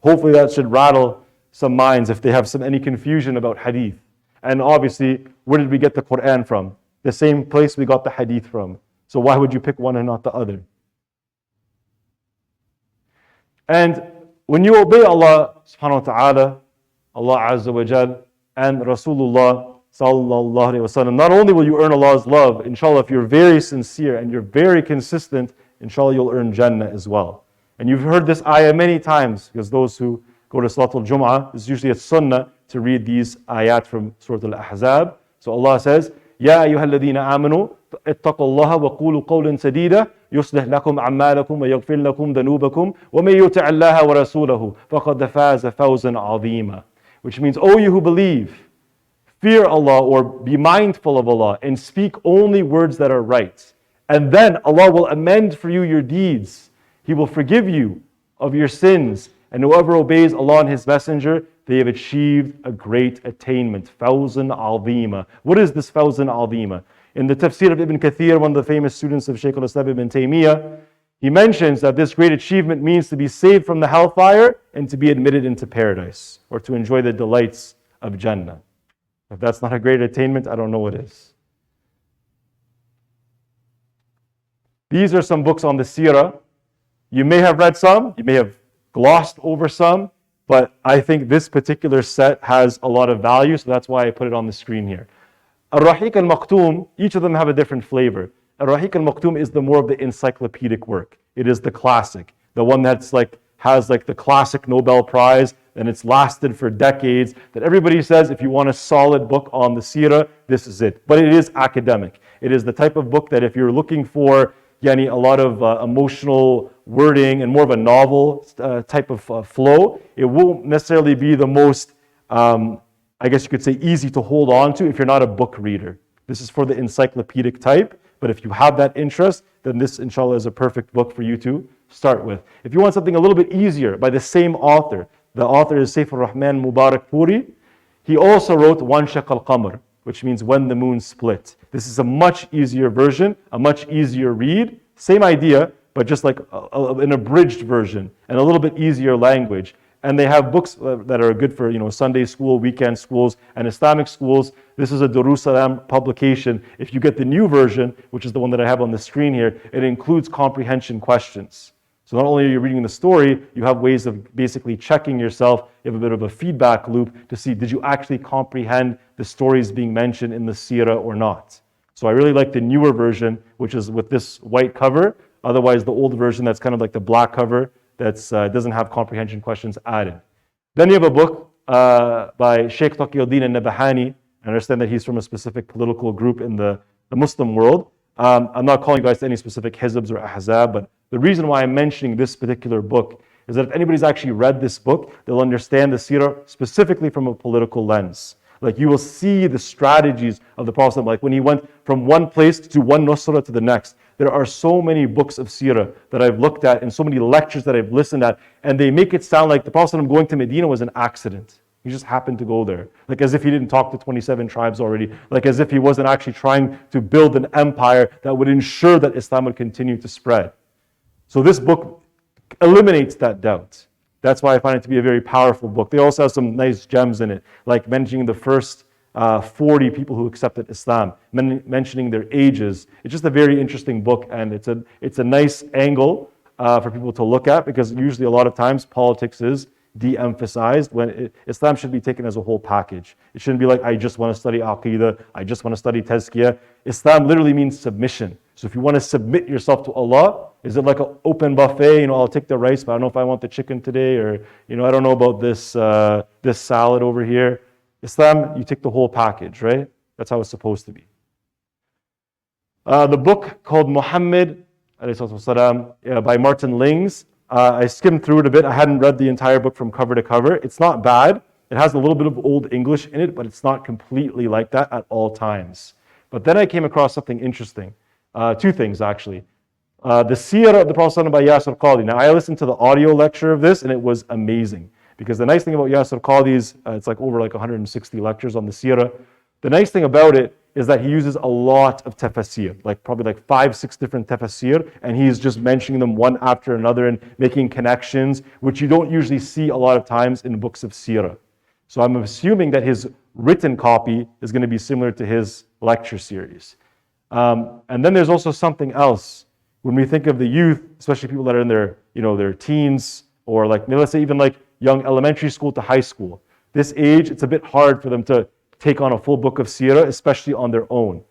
Hopefully that should rattle some minds if they have any confusion about hadith. And obviously, where did we get the Quran from? The same place we got the hadith from. So why would you pick one and not the other? And when you obey Allah subhanahu wa ta'ala, Allah Azza wa Jal, and Rasulullah sallallahu alayhi wa sallam, not only will you earn Allah's love, inshallah, if you're very sincere and you're very consistent, inshallah, you'll earn Jannah as well. And you've heard this ayah many times, because those who go to Salatul Jum'ah, it's usually a sunnah to read these ayat from Surah Al-Ahzab. So Allah says, يا أيها الذين آمنوا اتقوا الله وقولوا قولا سديدا يصلح لكم أعمالكم ويغفر لكم ذنوبكم ومن يطع الله ورسوله فقد فاز فوزا عظيما. Which means, O you who believe, fear Allah or be mindful of Allah and speak only words that are right. And then Allah will amend for you your deeds. He will forgive you of your sins. And whoever obeys Allah and His Messenger, they have achieved a great attainment. Fawzan azima. What is this Fawzan azima? In the tafsir of Ibn Kathir, one of the famous students of Shaykh al-Islam ibn Taymiyyah, he mentions that this great achievement means to be saved from the hellfire and to be admitted into paradise, or to enjoy the delights of Jannah. If that's not a great attainment, I don't know what is. These are some books on the seerah. You may have read some, you may have glossed over some, but I think this particular set has a lot of value, so that's why I put it on the screen here. Ar-Rahiq al-Maktoum, each of them have a different flavor. Ar-Rahiq al-Maktoum is the more of the encyclopedic work. It is the classic, the one that's has the classic Nobel Prize, and it's lasted for decades, that everybody says if you want a solid book on the seerah, this is it. But it is academic. It is the type of book that if you're looking for a lot of emotional wording and more of a novel type of flow, it won't necessarily be the most, I guess you could say, easy to hold on to if you're not a book reader. This is for the encyclopedic type, but if you have that interest, then this, inshallah, is a perfect book for you to start with. If you want something a little bit easier, by the same author, the author is Saif al-Rahman Mubarak Puri, he also wrote Wanshaq al-Qamar, which means when the moon split. This is a much easier version, a much easier read, same idea, but just like an abridged version and a little bit easier language. And they have books that are good for Sunday school, weekend schools, and Islamic schools. This is a Durus Salam publication. If you get the new version, which is the one that I have on the screen here, it includes comprehension questions. So not only are you reading the story, you have ways of basically checking yourself. You have a bit of a feedback loop to see, did you actually comprehend the stories being mentioned in the seerah or not? So I really like the newer version, which is with this white cover. Otherwise, the old version that's kind of like the black cover, that doesn't have comprehension questions added. Then you have a book by Sheikh Taqiyuddin al-Nabahani. I understand that he's from a specific political group in the Muslim world. I'm not calling you guys to any specific hizbs or ahzab, but the reason why I'm mentioning this particular book is that if anybody's actually read this book, they'll understand the seerah specifically from a political lens. Like you will see the strategies of the Prophet, like when he went from one place to one nusra to the next. There are so many books of seerah that I've looked at and so many lectures that I've listened at, and they make it sound like the Prophet going to Medina was an accident. He just happened to go there. Like as if he didn't talk to 27 tribes already. Like as if he wasn't actually trying to build an empire that would ensure that Islam would continue to spread. So this book eliminates that doubt. That's why I find it to be a very powerful book. They also have some nice gems in it, like mentioning the first 40 people who accepted Islam, mentioning their ages. It's just a very interesting book, and it's a nice angle for people to look at, because usually a lot of times politics is de-emphasized when Islam should be taken as a whole package. It shouldn't be like, I just want to study Aqidah, I just want to study Tazkiyah. Islam literally means submission. So if you want to submit yourself to Allah, is it like an open buffet? I'll take the rice, but I don't know if I want the chicken today, or I don't know about this this salad over here. Islam, you take the whole package, right? That's how it's supposed to be. The book called Muhammad by Martin Lings. I skimmed through it a bit. I hadn't read the entire book from cover to cover. It's not bad. It has a little bit of Old English in it, but it's not completely like that at all times. But then I came across something interesting. Two things, actually. The Seerah of the Prophet by Yasir Qadhi. Now, I listened to the audio lecture of this, and it was amazing. Because the nice thing about Yasir Qadhi is, it's like over 160 lectures on the Seerah. The nice thing about it is that he uses a lot of tafsir, probably 5-6 different tafsir, and he's just mentioning them one after another and making connections, which you don't usually see a lot of times in books of Seerah. So I'm assuming that his written copy is going to be similar to his lecture series. And then there's also something else. When we think of the youth, especially people that are in their, their teens, or let's say even young elementary school to high school, this age, it's a bit hard for them to take on a full book of seerah, especially on their own.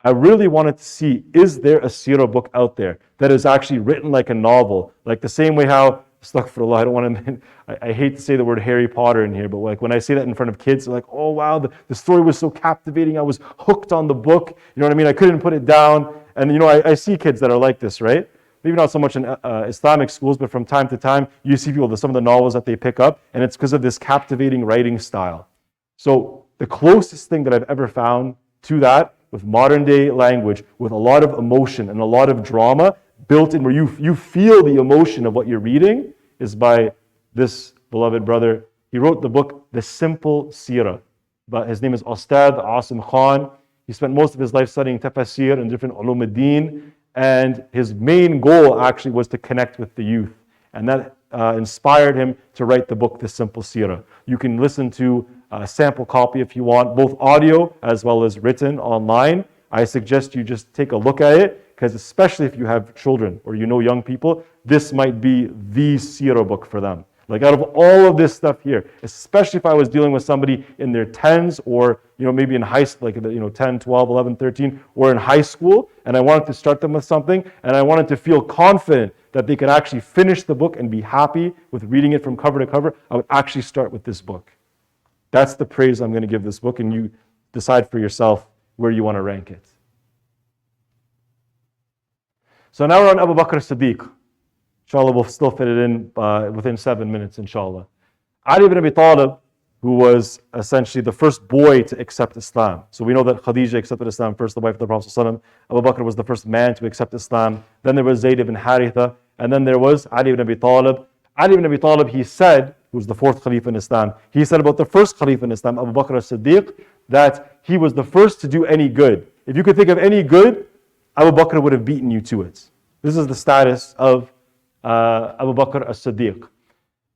I really wanted to see, is there a seerah book out there that is actually written like a novel? Like the same way how, astaghfirullah, I don't want to, I hate to say the word Harry Potter in here, but when I say that in front of kids, they're like, oh wow, the story was so captivating, I was hooked on the book, you know what I mean? I couldn't put it down. And I see kids that are like this, right? Maybe not so much in Islamic schools, but from time to time, you see people, some of the novels that they pick up, and it's because of this captivating writing style. So the closest thing that I've ever found to that, with modern day language, with a lot of emotion and a lot of drama built in, where you feel the emotion of what you're reading, is by this beloved brother. He wrote the book, The Simple Seerah. But his name is Ustad Asim Khan. He spent most of his life studying tafsir and different ulum ad-din, and his main goal actually was to connect with the youth. And that inspired him to write the book, The Simple Seerah. You can listen to a sample copy if you want, both audio as well as written online. I suggest you just take a look at it, because especially if you have children or young people, this might be the seerah book for them. Out of all of this stuff here, especially if I was dealing with somebody in their 10s, or maybe in high school, 10, 12, 11, 13, or in high school, and I wanted to start them with something, and I wanted to feel confident that they could actually finish the book and be happy with reading it from cover to cover, I would actually start with this book. That's the praise I'm going to give this book, and you decide for yourself where you want to rank it. So now we're on Abu Bakr as-Siddiq. Inshallah, we'll still fit it in within 7 minutes, inshallah. Ali ibn Abi Talib, who was essentially the first boy to accept Islam. So we know that Khadija accepted Islam first, the wife of the Prophet ﷺ. Abu Bakr was the first man to accept Islam. Then there was Zayd ibn Haritha. And then there was Ali ibn Abi Talib. Ali ibn Abi Talib, he said, who was the fourth Caliph in Islam, he said about the first Caliph in Islam, Abu Bakr as-Siddiq, that he was the first to do any good. If you could think of any good, Abu Bakr would have beaten you to it. This is the status of Abu Bakr as-Siddiq.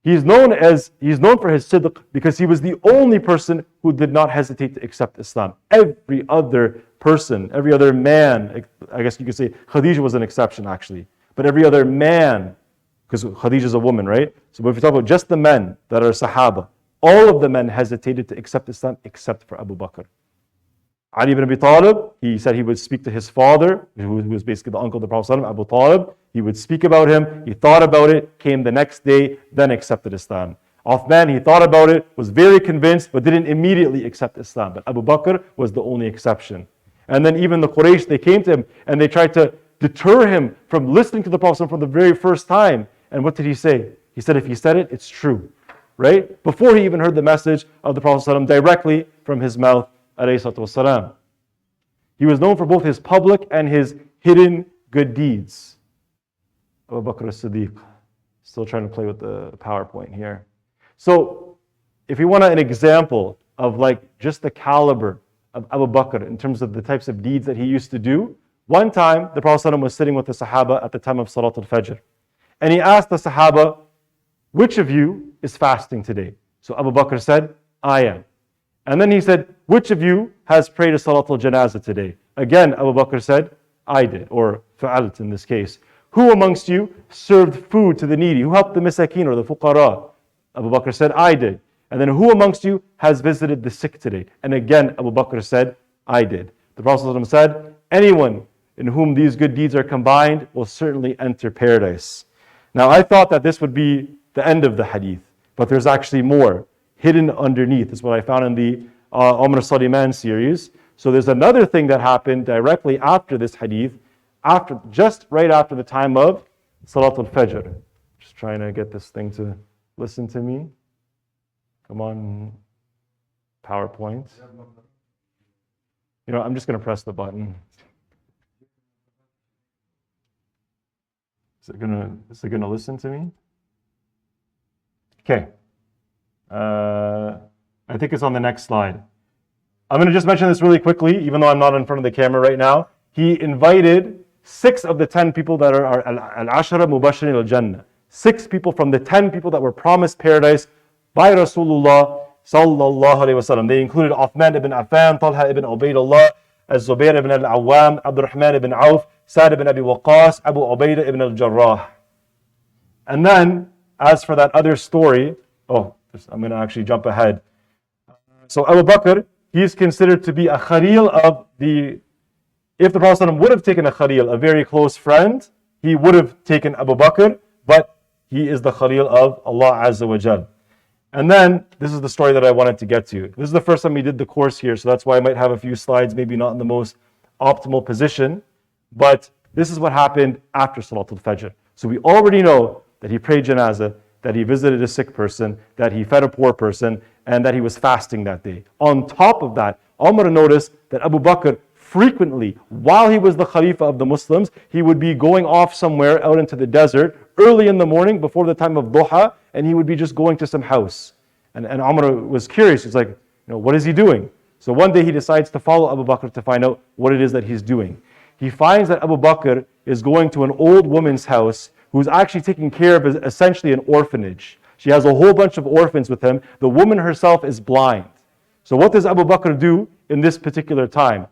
He's known for his sidq because he was the only person who did not hesitate to accept Islam. Every other person, every other man, I guess you could say Khadija was an exception actually, but every other man, because Khadija is a woman, right? So if you talk about just the men that are Sahaba, all of the men hesitated to accept Islam except for Abu Bakr. Ali ibn Abi Talib, he said he would speak to his father, who was basically the uncle of the Prophet, Abu Talib. He would speak about him, he thought about it, came the next day, then accepted Islam. Uthman, he thought about it, was very convinced, but didn't immediately accept Islam. But Abu Bakr was the only exception. And then even the Quraysh, they came to him and they tried to deter him from listening to the Prophet from the very first time. And what did he say? He said, if he said it, it's true. right? Before he even heard the message of the Prophet ﷺ directly from his mouth, alayhi salatu wasalam. He was known for both his public and his hidden good deeds. Abu Bakr as-Siddiq. Still trying to play with the PowerPoint here. So, if you want an example of like just the caliber of Abu Bakr in terms of the types of deeds that he used to do, one time the Prophet ﷺ was sitting with the Sahaba at the time of Salat al-Fajr. And he asked the Sahaba, which of you is fasting today? So Abu Bakr said, I am. And then he said, which of you has prayed a Salat al-Janazah today? Again, Abu Bakr said, I did, or fa'alt in this case. Who amongst you served food to the needy? Who helped the misakeen or the fuqara? Abu Bakr said, I did. And then who amongst you has visited the sick today? And again, Abu Bakr said, I did. The Prophet ﷺ said, anyone in whom these good deeds are combined will certainly enter paradise. Now, I thought that this would be the end of the hadith, but there's actually more hidden underneath. This is what I found in the Umar Saliman series. So there's another thing that happened directly after this hadith, just right after the time of Salat al-Fajr. Just trying to get this thing to listen to me. Come on, PowerPoint. You know, I'm just going to press the button. Is it gonna listen to me? Okay. I think it's on the next slide. I'm going to just mention this really quickly, even though I'm not in front of the camera right now. He invited 6 of the 10 people that are al-ashara mubashirin al-jannah. 6 people from the 10 people that were promised paradise by Rasulullah sallallahu alaihi wasallam. They included Uthman ibn Affan, Talha ibn Ubaydullah, Az-Zubair ibn al-Awwam, Abdurrahman ibn Auf, Sa'd ibn Abi Waqqas, Abu Ubaidah ibn al-Jarrah. And then, as for that other story, I'm going to actually jump ahead. So Abu Bakr, he is considered to be a khalil of if the Prophet ﷺ would have taken a khalil, a very close friend, he would have taken Abu Bakr, but he is the khalil of Allah Azza wa Jal. And then, this is the story that I wanted to get to. This is the first time we did the course here, so that's why I might have a few slides, maybe not in the most optimal position. But this is what happened after Salat al-Fajr. So we already know that he prayed janazah, that he visited a sick person, that he fed a poor person, and that he was fasting that day. On top of that, Umar noticed that Abu Bakr frequently, while he was the Khalifa of the Muslims, he would be going off somewhere out into the desert early in the morning before the time of duha, and he would be just going to some house. And Umar was curious. He's like, what is he doing? So one day he decides to follow Abu Bakr to find out what it is that he's doing. He finds that Abu Bakr is going to an old woman's house who's actually taking care of essentially an orphanage. She has a whole bunch of orphans with him. The woman herself is blind. So what does Abu Bakr do in this particular time?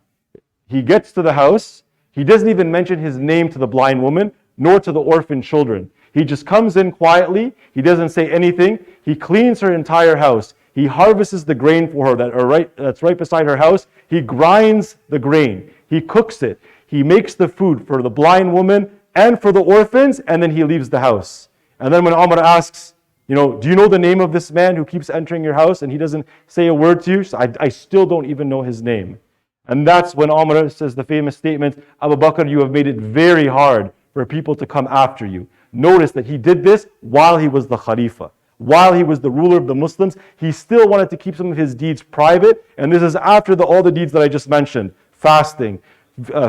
He gets to the house. He doesn't even mention his name to the blind woman, nor to the orphan children. He just comes in quietly. He doesn't say anything. He cleans her entire house. He harvests the grain for her that's right beside her house. He grinds the grain. He cooks it. He makes the food for the blind woman and for the orphans, and then he leaves the house. And then when Umar asks, do you know the name of this man who keeps entering your house and he doesn't say a word to you? So I still don't even know his name. And that's when Umar says the famous statement, Abu Bakr, you have made it very hard for people to come after you. Notice that he did this while he was the Khalifa. While he was the ruler of the Muslims, he still wanted to keep some of his deeds private. And this is after all the deeds that I just mentioned. Fasting,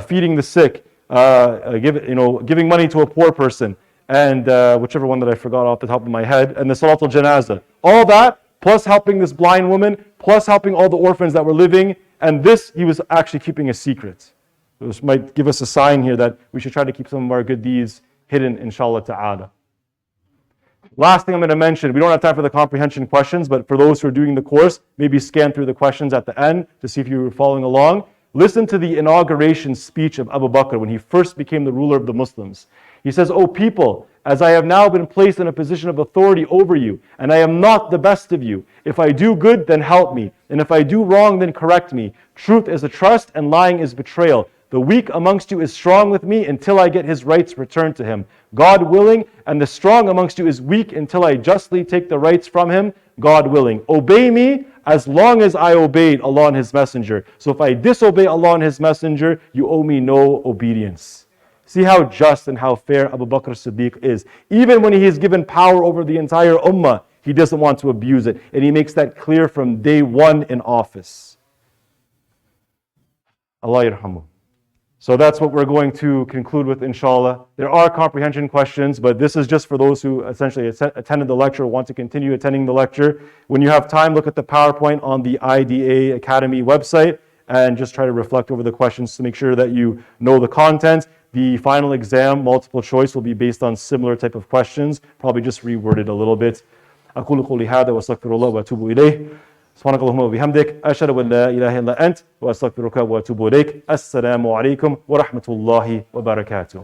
feeding the sick, giving money to a poor person, and whichever one that I forgot off the top of my head, and the Salat al-Janazah. All that, plus helping this blind woman, plus helping all the orphans that were living, and this he was actually keeping a secret. This might give us a sign here that we should try to keep some of our good deeds hidden, inshallah ta'ala. Last thing I'm going to mention, we don't have time for the comprehension questions, but for those who are doing the course, maybe scan through the questions at the end to see if you were following along. Listen to the inauguration speech of Abu Bakr when he first became the ruler of the Muslims. He says, O people, as I have now been placed in a position of authority over you, and I am not the best of you, if I do good, then help me, and if I do wrong, then correct me. Truth is a trust, and lying is betrayal. The weak amongst you is strong with me until I get his rights returned to him. God willing, and the strong amongst you is weak until I justly take the rights from him. God willing. Obey me as long as I obeyed Allah and His Messenger. So if I disobey Allah and His Messenger, you owe me no obedience. See how just and how fair Abu Bakr as-Siddiq is. Even when he is given power over the entire ummah, He doesn't want to abuse it. And he makes that clear from day one in office. Allah yarhamu. So that's what we're going to conclude with, inshallah. There are comprehension questions, but this is just for those who essentially attended the lecture or want to continue attending the lecture. When you have time, look at the PowerPoint on the IDA Academy website and just try to reflect over the questions to make sure that you know the content. The final exam, multiple choice, will be based on similar type of questions, probably just reworded a little bit. أقول قولي هذا وأستغفر الله وأتوب إليه. سبحانك اللهم وبحمدك أشهد أن لا إله إلا أنت وأستغفرك وأتوب إليك. السلام عليكم ورحمة الله وبركاته.